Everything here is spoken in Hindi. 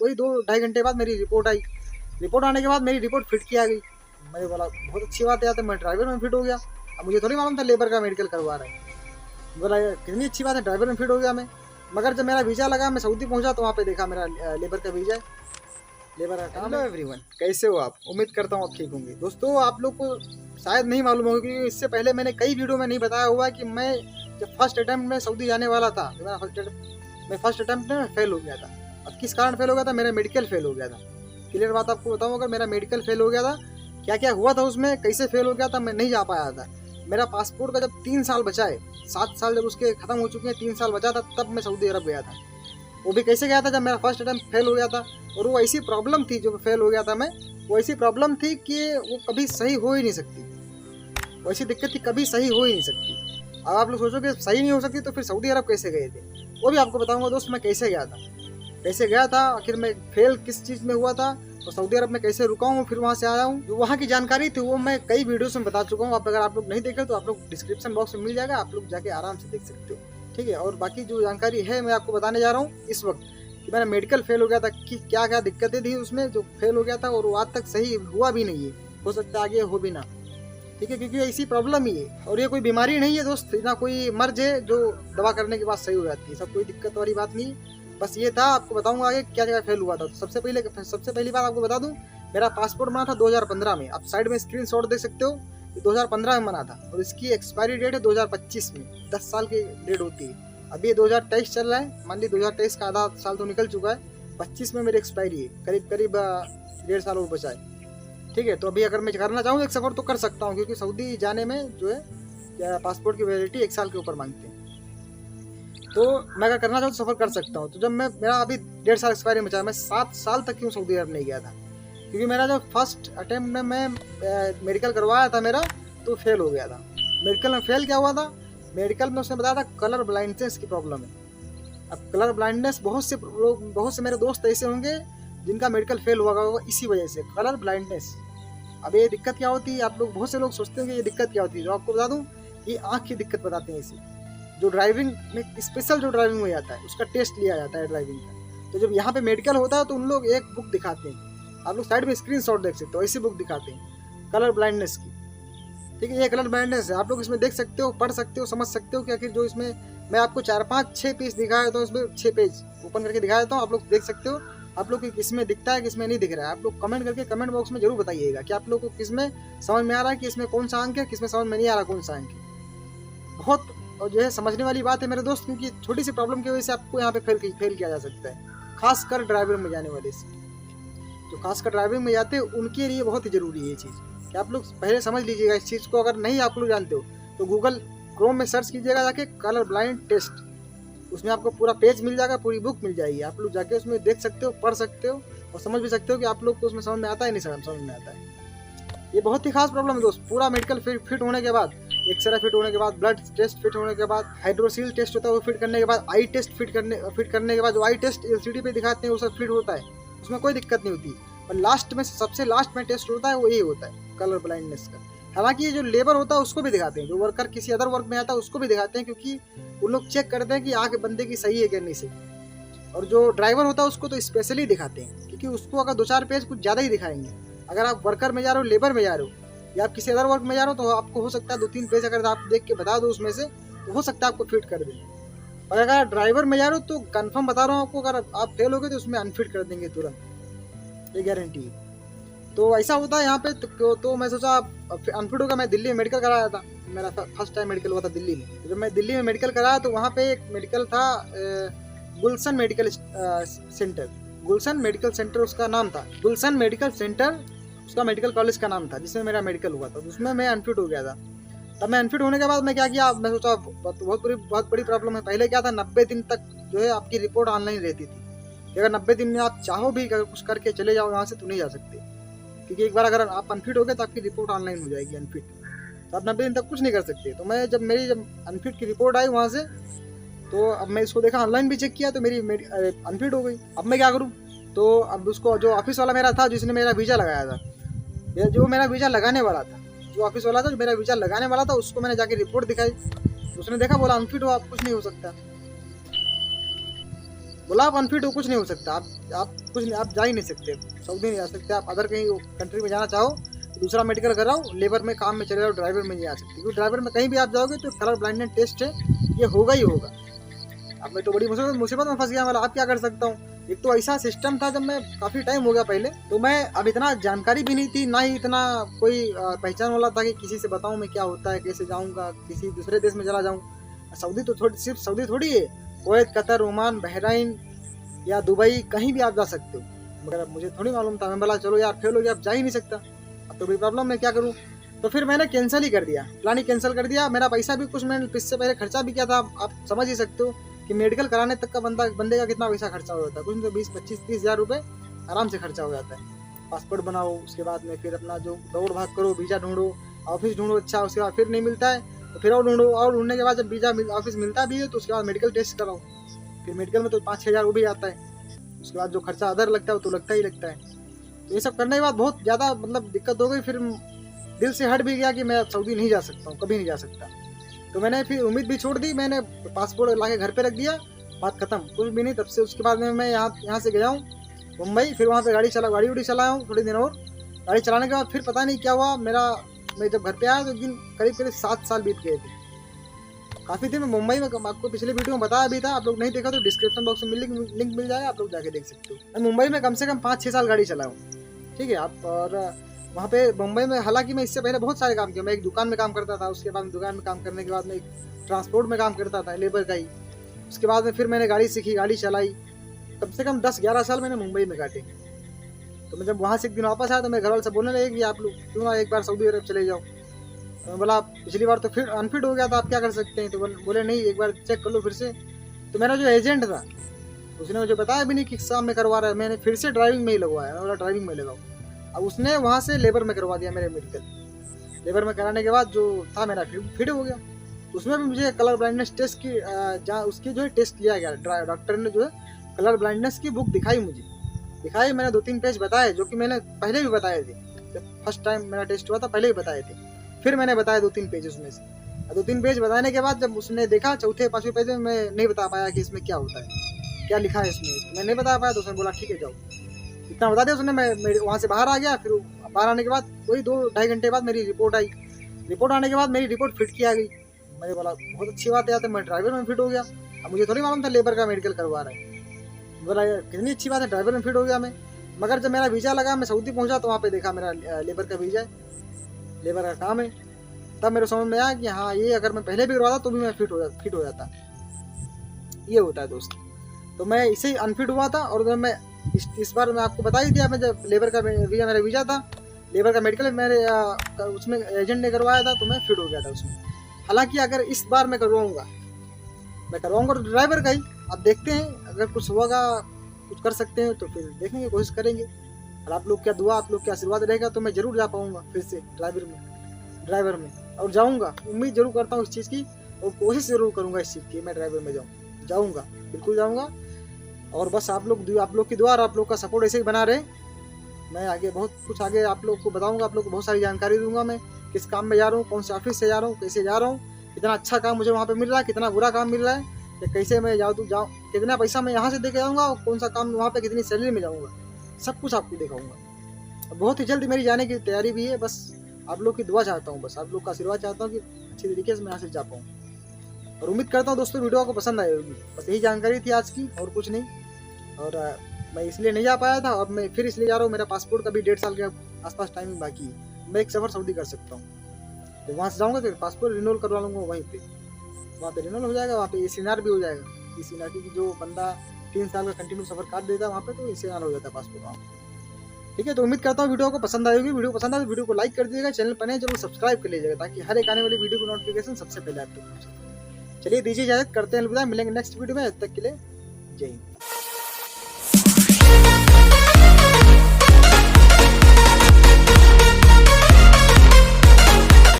वही 2-2.5 घंटे बाद मेरी रिपोर्ट आई। रिपोर्ट आने के बाद मेरी रिपोर्ट फिट की आ गई। मैंने बोला बहुत अच्छी बात है, तो मैं ड्राइवर में फिट हो गया। अब मुझे थोड़ी मालूम था लेबर का मेडिकल करवा रहा है। बोला कितनी अच्छी बात है, ड्राइवर में फिट हो गया मैं। मगर जब मेरा वीज़ा लगा, मैं सऊदी पहुंचा तो वहाँ पे देखा मेरा लेबर का वीज़ा है, लेबर का काम। हेलो एवरीवन, कैसे हो आप? उम्मीद करता हूँ आप ठीक होंगे। दोस्तों, आप लोग को शायद नहीं मालूम होगा कि इससे पहले मैंने कई वीडियो में नहीं बताया हुआ कि मैं जब फर्स्ट अटैम्प्ट में सऊदी जाने वाला था, मैं फर्स्ट अटैम्प्ट में फेल हो गया था। अब किस कारण फेल हो गया था? मेरा मेडिकल फेल हो गया था। क्लियर बात आपको बताऊँ, अगर मेरा मेडिकल फेल हो गया था, क्या क्या हुआ था उसमें, कैसे फेल हो गया था, मैं नहीं जा पाया था। मेरा पासपोर्ट का जब 3 साल बचा है, 7 साल जब उसके ख़त्म हो चुके हैं, 3 साल बचा था, तब मैं सऊदी अरब गया था। वो भी कैसे गया था? जब मेरा फर्स्ट अटैम्प्ट फेल हो गया था। और वो ऐसी प्रॉब्लम थी जो फेल हो गया था मैं, वो ऐसी प्रॉब्लम थी कि वो कभी सही हो ही नहीं सकती। वो ऐसी दिक्कत थी, कभी सही हो ही नहीं सकती। अब आप लोग सोचोगे सही नहीं हो सकती तो फिर सऊदी अरब कैसे गए थे? वो भी आपको बताऊंगा दोस्त, मैं कैसे गया था, कैसे गया था, आखिर मैं फेल किस चीज़ में हुआ था, और सऊदी अरब में कैसे रुका हूँ, फिर वहाँ से आया हूँ। जो वहाँ की जानकारी थी वो मैं कई वीडियोस में बता चुका हूँ। अगर आप लोग नहीं देखे तो आप लोग डिस्क्रिप्शन बॉक्स में मिल जाएगा, आप लोग जाके आराम से देख सकते हो, ठीक है। और बाकी जो जानकारी है मैं आपको बताने जा रहा हूँ इस वक्त, कि मेरा मेडिकल फेल हो गया था, कि क्या क्या दिक्कतें थी उसमें जो फेल हो गया था, और वो आज तक सही हुआ भी नहीं है, हो सकता है आगे हो भी ना, ठीक है, क्योंकि ऐसी प्रॉब्लम ही है। और ये कोई बीमारी नहीं है दोस्त, ना कोई मर्ज है जो दवा करने के बाद सही हो जाती है, सब कोई दिक्कत वाली बात नहीं। बस ये था, आपको बताऊंगा आगे क्या क्या फेल हुआ था। तो सबसे पहली बात आपको बता दूं, मेरा पासपोर्ट बना था 2015 में। आप साइड में स्क्रीनशॉट देख सकते हो, 2015 में बना था, और इसकी एक्सपायरी डेट है 2025 में। 10 साल की डेट होती है। अभी 2023 चल रहा है, मान ली 2023 का आधा साल तो निकल चुका है, 25 में मेरी एक्सपायरी है, करीब करीब 1.5 साल और बचा है, ठीक है। तो अभी अगर मैं करना चाहूँ एक सफ़र तो कर सकता हूँ, क्योंकि सऊदी जाने में जो है पासपोर्ट की वैलिडिटी 1 साल के ऊपर मांगते हैं। तो मैं अगर करना चाहूँ तो सफ़र कर सकता हूँ। तो जब मेरा अभी 1.5 साल एक्सपायरी में बचा, मैं 7 साल तक क्यों सऊदी अरब नहीं गया था? क्योंकि मेरा जो फर्स्ट अटैम्प्ट में मैं मेडिकल करवाया था मेरा, तो फेल हो गया था। मेडिकल में फेल क्या हुआ था? मेडिकल में उसने बताया था कलर ब्लाइंडनेस की प्रॉब्लम है। अब कलर ब्लाइंडनेस बहुत से मेरे दोस्त ऐसे होंगे जिनका मेडिकल फेल हुआ होगा इसी वजह से, कलर ब्लाइंडनेस। अब ये दिक्कत क्या होती है? आप लोग बहुत से लोग सोचते हैं कि ये दिक्कत क्या होती है। जो आपको बता दूं, ये आँख की दिक्कत बताते हैं इसी। जो ड्राइविंग में स्पेशल जो ड्राइविंग में जाता है उसका टेस्ट लिया जाता है ड्राइविंग का। तो जब यहाँ पे मेडिकल होता है तो उन लोग एक बुक दिखाते हैं, आप लोग साइड में स्क्रीनशॉट देख सकते हो, ऐसी बुक दिखाते हैं कलर ब्लाइंडनेस की, ठीक है। ये कलर ब्लाइंडनेस है, आप लोग इसमें देख सकते हो, पढ़ सकते हो, समझ सकते हो कि आखिर जो इसमें मैं आपको 4-5-6 पीस दिखाया तो इसमें 6 पेज ओपन करके दिखा देता हूँ, आप लोग देख सकते हो। आप लोग को किसमें दिखता है, किसमें नहीं दिख रहा है, आप लोग कमेंट करके कमेंट बॉक्स में जरूर बताइएगा कि आप लोग को किसमें समझ में आ रहा है, कि इसमें कौन सा अंक है, किसमें समझ में नहीं आ रहा कौन सा अंक है। बहुत और जो है समझने वाली बात है मेरे दोस्त, क्योंकि छोटी सी प्रॉब्लम की वजह से आपको यहाँ पे फेल किया जा सकता है, खासकर ड्राइवर में जाने वाले से। जो खासकर ड्राइविंग में जाते हैं उनके लिए बहुत ही ज़रूरी है ये चीज़, कि आप लोग पहले समझ लीजिएगा इस चीज़ को। अगर नहीं आप लोग जानते हो तो गूगल क्रोम में सर्च कीजिएगा जाके कलर ब्लाइंड टेस्ट, उसमें आपको पूरा पेज मिल जाएगा, पूरी बुक मिल जाएगी। आप लोग जाके उसमें देख सकते हो, पढ़ सकते हो, और समझ भी सकते हो कि आप लोग को उसमें समझ में आता है नहीं समझ में आता है। ये बहुत ही खास प्रॉब्लम है दोस्त। पूरा मेडिकल फिट होने के बाद, एक्सरे फिट होने के बाद, ब्लड टेस्ट फिट होने के बाद, हाइड्रोसील टेस्ट होता है वो फिट करने के बाद, आई टेस्ट फिट करने के बाद, जो आई टेस्ट एलसीडी पे दिखाते हैं वो सब फिट होता है, उसमें कोई दिक्कत नहीं होती। और लास्ट में, सबसे लास्ट में टेस्ट होता है वो ये होता है कलर ब्लाइंडनेस का। हालांकि ये जो लेबर होता है उसको भी दिखाते हैं, जो वर्कर किसी अदर वर्क में आता है उसको भी दिखाते हैं, क्योंकि उन लोग चेक करते हैं कि आँख बंदे की सही है कि नहीं सही। और जो ड्राइवर होता है उसको तो स्पेशली दिखाते हैं, क्योंकि उसको अगर 2-4 पेज कुछ ज़्यादा ही दिखाएंगे। अगर आप वर्कर में जा रहे हो, लेबर में जा रहे हो, या आप किसी अदर वर्क में जा रहे हो, तो आपको हो सकता है 2-3 पेज अगर आप देख के बता दो उसमें से, तो हो सकता है आपको फिट कर दें। और अगर ड्राइवर में जा रहे हो तो कंफर्म बता रहा हूँ आपको, अगर आप फेल हो गए तो उसमें अनफिट कर देंगे तुरंत, ये गारंटी है। तो ऐसा होता है यहाँ पे। तो मैं सोचा अनफिट होगा। मैं दिल्ली में मेडिकल कराया था, मेरा फर्स्ट टाइम मेडिकल हुआ था दिल्ली में। तो जब मैं दिल्ली में मेडिकल कराया तो वहाँ पे एक मेडिकल था, गुलशन मेडिकल सेंटर, गुलशन मेडिकल सेंटर उसका नाम था, गुलशन मेडिकल सेंटर उसका मेडिकल कॉलेज का नाम था, जिसमें मेरा मेडिकल हुआ था। उसमें मैं अनफिट हो गया था। तब मैं अनफिट होने के बाद मैं क्या किया, मैं सोचा बहुत बड़ी प्रॉब्लम है। पहले क्या था, 90 दिन तक जो है आपकी रिपोर्ट ऑनलाइन रहती थी, कि अगर 90 दिन में आप चाहो भी अगर कुछ करके चले जाओ यहाँ से तो नहीं जा सकते, क्योंकि एक बार अगर आप अनफिट हो गए तो आपकी रिपोर्ट ऑनलाइन हो जाएगी अनफिट, तो आप 90 दिन तक कुछ नहीं कर सकते। तो मैं जब अनफिट की रिपोर्ट आई वहाँ से, तो अब मैं इसको देखा, ऑनलाइन भी चेक किया तो मेरी अनफिट हो गई। अब मैं क्या करूँ? तो अब उसको, जो ऑफिस वाला मेरा था जिसने मेरा वीज़ा लगाया था, जो मेरा वीज़ा लगाने वाला था, जो ऑफिस वाला था जो मेरा वीज़ा लगाने वाला था, उसको मैंने जाके रिपोर्ट दिखाई। उसने देखा, बोला अनफिट हो, आप कुछ नहीं हो सकता। बोला आप अनफिट हो, कुछ नहीं हो सकता, आप कुछ कुछ नहीं, आप जा ही नहीं सकते, सऊदी नहीं जा सकते। आप अदर कहीं कंट्री में जाना चाहो तो दूसरा मेडिकल कराओ, लेबर में काम में चले जाओ, ड्राइवर में नहीं जा सकते, क्योंकि ड्राइवर में कहीं भी आप जाओगे तो कलर ब्लाइंडनेस टेस्ट है, ये होगा ही होगा। अब मैं तो बड़ी मुसीबत में फंस गया, मतलब आप क्या कर सकता हूँ। एक तो ऐसा सिस्टम था, जब मैं काफ़ी टाइम हो गया पहले, तो मैं अब इतना जानकारी भी नहीं थी, ना ही इतना कोई पहचान वाला था कि किसी से बताऊँ मैं क्या होता है, कैसे जाऊँगा, किसी दूसरे देश में चला जाऊँ। सऊदी तो सिर्फ सऊदी थोड़ी है, कुवैत, कतर, ओमान, बहरीन या दुबई, कहीं भी आप जा सकते हो। मगर अब मुझे थोड़ी मालूम था, मैं बोला चलो यार फेल हो गया, अब जा ही नहीं सकता, अब तो बड़ी प्रॉब्लम है, क्या करूँ। तो फिर मैंने कैंसिल ही कर दिया, प्लान ही कैंसिल कर दिया। मेरा पैसा भी कुछ मैंने इससे पहले खर्चा भी किया था, आप समझ ही सकते हो कि मेडिकल कराने तक का बंदे का कितना पैसा खर्चा हो जाता है, कुछ तो 20, 25, 30 हज़ार रुपये आराम से खर्चा हो जाता है। पासपोर्ट बनाओ, उसके बाद में फिर अपना जो दौड़ भाग करो, वीज़ा ढूंढो, ऑफिस ढूंढो, अच्छा उसके बाद फिर नहीं मिलता है तो फिर और ढूंढो, और ढूंढने के बाद जब वीज़ा ऑफिस मिलता भी है तो उसके बाद मेडिकल टेस्ट कराओ, फिर मेडिकल में तो 5-6 हज़ार वो भी आता है। उसके बाद जो खर्चा अदर लगता है वो तो लगता ही लगता है। तो ये सब करने के बाद बहुत ज़्यादा मतलब दिक्कत हो गई, फिर दिल से हट भी गया कि मैं सऊदी नहीं जा सकता हूँ, कभी नहीं जा सकता। तो मैंने फिर उम्मीद भी छोड़ दी, मैंने पासपोर्ट ला के घर पे रख दिया, बात खत्म, कुछ भी नहीं। तब से उसके बाद में मैं यहाँ से गया हूँ मुंबई, फिर वहाँ पे गाड़ी उड़ी चलाया हूँ थोड़े दिन, और गाड़ी चलाने के बाद फिर पता नहीं क्या हुआ मैं जब घर पे आया तो दिन करीब 7 साल बीत गए थे। काफ़ी दिन में मुंबई में, आपको पिछले वीडियो में बताया भी था, आप लोग नहीं देखा तो डिस्क्रिप्शन बॉक्स में लिंक मिल जाएगा, आप लोग जाके देख सकते हो। मैं मुंबई में कम से कम 5-6 साल गाड़ी चलाऊँ, ठीक है आप। और वहाँ पे मुंबई में, हालांकि मैं इससे पहले बहुत सारे काम किए, मैं एक दुकान में काम करता था, उसके बाद दुकान में काम करने के बाद मैं एक ट्रांसपोर्ट में काम करता था, लेबर का ही। उसके बाद में फिर मैंने गाड़ी सीखी, गाड़ी चलाई, कम से कम 10-11 साल मैंने मुंबई में काटे। तो मैं जब वहाँ से एक दिन वापस आया तो मेरे घर वाले से बोलने लगे कि आप लोग क्यों ना एक बार सऊदी अरब चले जाओ। तो मैं बोला पिछली बार तो फिर अनफिट हो गया था, आप क्या कर सकते हैं। तो बोले नहीं, एक बार चेक कर लो फिर से। तो मेरा जो एजेंट था उसने मुझे बताया भी नहीं किस काम में करवा रहा है, मैंने फिर से ड्राइविंग में ही लगवाया, मैं बोला ड्राइविंग में लगाओ। अब उसने वहाँ से लेबर में करवा दिया मेरे मेडिकल। लेबर में कराने के बाद जो था मेरा फिट हो गया। उसमें भी मुझे कलर ब्लाइंडनेस टेस्ट की उसकी जो है टेस्ट लिया गया, डॉक्टर ने जो है कलर ब्लाइंडनेस की बुक दिखाई, मुझे दिखाई, मैंने 2-3 पेज बताए, जो कि मैंने पहले भी बताए थे, जब फर्स्ट टाइम मेरा टेस्ट हुआ था पहले भी बताए थे। फिर मैंने बताया 2-3 पेज उसमें से। 2-3 पेज बताने के बाद जब उसने देखा, चौथे 5वें पेज में मैं नहीं बता पाया कि इसमें क्या होता है, क्या लिखा है इसमें, मैं नहीं बता पाया। तो उसने बोला ठीक है जाओ, इतना बता दिया उसने। मैं वहाँ से बाहर आ गया। फिर बाहर आने के बाद वही 2-2.5 घंटे बाद मेरी रिपोर्ट आई। रिपोर्ट आने के बाद मेरी रिपोर्ट फिट की आ गई। मैंने बोला बहुत अच्छी बात है, तो मैं ड्राइवर में फिट हो गया। अब मुझे थोड़ी मालूम था लेबर का मेडिकल करवा रहा है। बोला कितनी अच्छी बात है, ड्राइवर में फिट हो गया मैं। मगर जब मेरा वीज़ा लगा, मैं सऊदी पहुंचा तो वहाँ पे देखा मेरा लेबर का वीज़ा है, लेबर का काम है। तब मेरे समझ में आया कि हाँ, ये अगर मैं पहले भी करवाता तो भी मैं फिट हो जाता। ये होता है दोस्त। तो मैं इसे ही अनफिट हुआ था, और मैं इस बार मैं आपको बता ही दिया, मैं जब लेबर का मेरा वीज़ा था, लेबर का मेडिकल मेरे उसमें एजेंट ने करवाया था, तो मैं फिट हो गया था उसमें। हालांकि अगर इस बार मैं करवाऊँगा तो ड्राइवर का ही। अब देखते हैं, अगर कुछ होगा, कुछ कर सकते हैं तो फिर देखेंगे, कोशिश करेंगे। और आप लोग क्या दुआ, आप लोग क्या आशीर्वाद रहेगा तो मैं ज़रूर जा पाऊँगा फिर से ड्राइवर में, और जाऊँगा। उम्मीद जरूर करता हूँ इस चीज़ की, और कोशिश ज़रूर करूँगा इस चीज़ की, मैं ड्राइवर में जाऊँगा, बिल्कुल जाऊँगा। और बस आप लोग की दुआ और आप लोग का सपोर्ट ऐसे ही बना रहे। मैं आगे बहुत कुछ आप लोग को बताऊँगा, आप लोग को बहुत सारी जानकारी दूँगा। मैं किस काम में जा रहा हूँ, कौन से ऑफिस से जा रहा हूँ, कैसे जा रहा हूँ, कितना अच्छा काम मुझे वहाँ पे मिल रहा है, कितना बुरा काम मिल रहा है, या कैसे मैं जाऊँ कितना पैसा मैं यहाँ से दे के जाऊँगा, और कौन सा काम वहाँ पे कितनी सैलरी में जाऊँगा, सब कुछ आपको दिखाऊँगा। बहुत ही जल्द मेरी जाने की तैयारी भी है। बस आप लोग की दुआ चाहता हूँ, बस आप लोग का आशीर्वाद चाहता हूँ कि अच्छी तरीके से मैं यहाँ से जा पाऊँ। और उम्मीद करता हूँ दोस्तों वीडियो आपको पसंद आई होगी। बस यही जानकारी थी आज की, और कुछ नहीं। और मैं इसलिए नहीं जा पाया था, और मैं फिर इसलिए जा रहा हूँ, मेरा पासपोर्ट का भी 1.5 साल के आसपास टाइमिंग बाकी है। मैं एक सफ़र सऊदी कर सकता हूँ, तो वहाँ से जाऊँगा तो पासपोर्ट रिन्यूअल करवा लूँगा वहीं पे, वहाँ पे रिन्यूअल हो जाएगा, वहाँ पे ECNR भी हो जाएगा। ECNR की जो बंदा 3 साल का कंटिन्यू सफ़र काट देता है वहाँ पे, तो ECNR हो जाता है पासपोर्ट वहाँ। ठीक है, तो उम्मीद करता हूँ वीडियो को पसंद आएगी। वीडियो पसंद आए तो वीडियो को लाइक कर दीजिएगा, चैनल पर नए जरूर सब्सक्राइब कर लीजिएगा, ताकि हर एक आने वाली वीडियो की नोटिफिकेशन सबसे पहले आप तक पहुँचे। चलिए दीजिए इजाजत, करते हैं अलविदा, मिलेंगे नेक्स्ट वीडियो में। तब तक के लिए जय हिंद।